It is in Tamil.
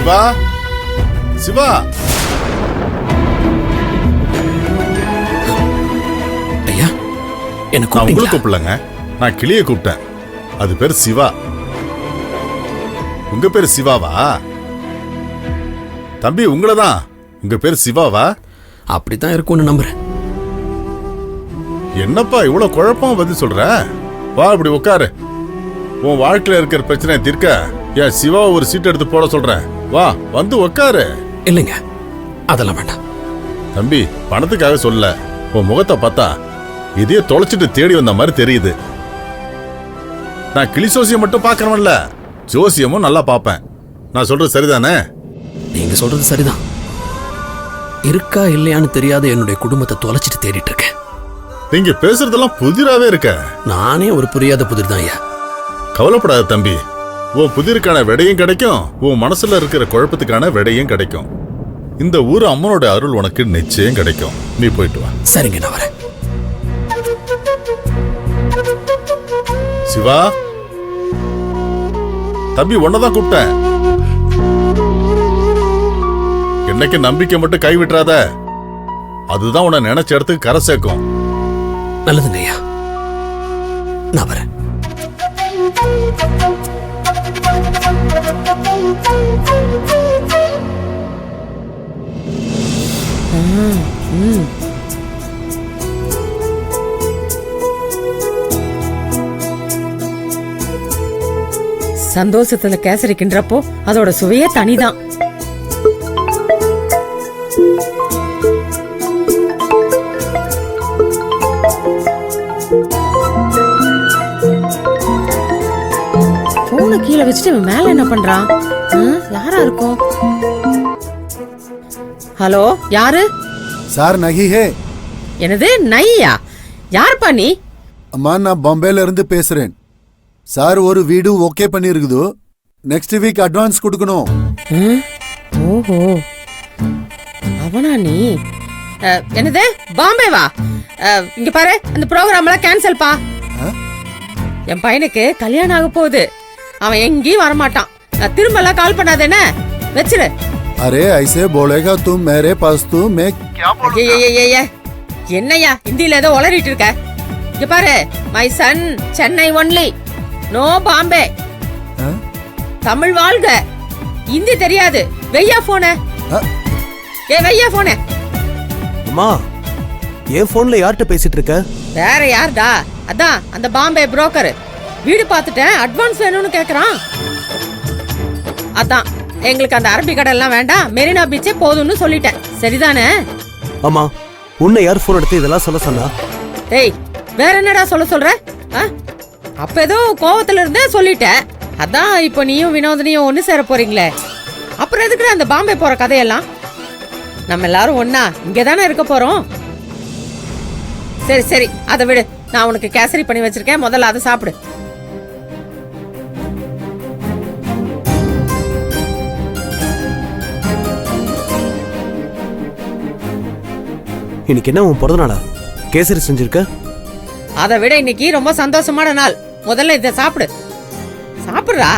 சிவா சிவா ஐயா எனக்கு நான் உங்களுக்கு கூப்பிடலங்க, நான் கிளியை கூப்பிட்டேன். அது பேர் சிவா. உங்க பேர் சிவாவா? தம்பி உங்களதான். உங்க பேர் சிவாவா? அப்படித்தான் இருக்கும்னு நம்புறேன். என்னப்பா இவ்வளவு குழப்பம் பதில் சொல்ற? வா இப்படி உட்காரு. உன் வாழ்க்கையில இருக்கிற பிரச்சனையை தீர்க்க ஏன் சிவா ஒரு சீட் எடுத்து போட சொல்றேன். வா வந்து உட்காரு. இல்லைங்க, அதெல்லாம் வேண்டாம். தம்பி பணத்துக்காக சொல்ல. உன் முகத்தை பார்த்தா இதையே தொலைச்சிட்டு தேடி வந்த மாதிரி தெரியுது. நான் கிளி ஜோசியம் மட்டும் பாக்கிறவன்ல, ஜோசியமும் நல்லா பாப்பேன். நான் சொல்றது சரிதானே? நீங்க சொல்றது சரிதான். இருக்கா இல்லையான்னு தெரியாத என்னுடைய குடும்பத்தை தொலைச்சிட்டு தேடிட்டு இருக்கேன். நீங்க பேசுறதெல்லாம் புதிராவே இருக்க. நானே ஒரு புரியாத புதிர் தான் ஐயா. கவலைப்படாத தம்பி, உன் புதிருக்கான விடையும் கிடைக்கும், உன் மனசுல இருக்கிற குழப்பத்துக்கான விடையும் கிடைக்கும். இந்த ஊர் அம்மனோட அருள் உனக்கு நிச்சயம் கிடைக்கும். நீ போயிட்டு வா. சரிங்க, நான் வரேன். சிவா தம்பி உன்னதான் கூப்பிட்டேன். என்னைக்கு நம்பிக்கை மட்டும் கைவிட்டுறாத. அதுதான் உன்னை நினைச்ச இடத்துக்கு கரை சேர்க்கும். நல்லதுங்க ஐயா, நான் வரேன். சந்தோஷத்துல கேசரி கின்றப்போ அதோட சுவையே தனிதான். போன கீழே வச்சுட்டு மேல என்ன பண்றான்? யாரா இருக்கும்? ஹலோ, யாரு? சார் நகி ஹே. என்னது நையா? யார் நீ? அம்மா நான் பாம்பேல இருந்து பேசுறேன். சார் ஒரு வீடு ஓகே பண்ணிருக்குது. நெக்ஸ்ட் வீக் அட்வான்ஸ் கொடுக்கணும். ஓஹோ, அவனா நீ? என்னது பாம்பே வா? இங்க பாரு, அந்த ப்ரோக்ராம் எல்லாம் கேன்சல் பா. என் பையனுக்கு கல்யாணம் ஆக போகுது. அவன் எங்கேயும் வரமாட்டான். திரும்ப எல்லாம் கால் பண்ணாத, என்ன வச்சிரு. அரே ஐசே போலேகா तुम मेरे पास तो मैं क्या बोलूं? என்னையா ஹிந்தில ஏதோ உளறிட்டு இருக்க? இங்க பாரு, my son Chennai only, no Bombay. Tamil வாழ்க, ஹிந்தி தெரியாது. வெய்யா போன. வெய்யா போன. அம்மா, என் போன்ல யார்கிட்ட பேசிட்டு இருக்க? வேற யார்டா? அதான் அந்த பாம்பே புரோக்கர். வீடு பார்த்துட்டேன், அட்வான்ஸ் வேணும்னு கேக்குறான். அதான் எங்களுக்கு அந்த அரபி கடை எல்லாம் வேண்டாம், மெரினா பீச்சே போதும்னு சொல்லிட்டேன். சரிதானே? ஆமா, உன்னை யார் போன் எடுத்து இதெல்லாம் சொல்ல சொன்னா? டேய், வேற என்னடா சொல்ற? அப்ப ஏதோ கோவத்துல இருந்தே சொல்லிட்டேன். அதான் இப்போ நீயும் வினோதனையும் ஒண்ணு சேர போறீங்களே, அப்புறம் எதுக்குடா அந்த பாம்பே போற கதையெல்லாம்? நம்ம எல்லாரும் ஒன்னா இங்கதானே இருக்க போறோம். சரி சரி, அதை விடு. நான் உனக்கு கேசரி பண்ணி வச்சிருக்கேன், முதல்ல அதை சாப்பிடு. இன்னைக்கு என்ன உன் பிறந்த நாளா? கேசரி செஞ்சிருக்க? அதை விட இன்னைக்கு ரொம்ப சந்தோஷமான நாள். முதல்ல இதை சாப்பிடு. சாப்பிடுறா.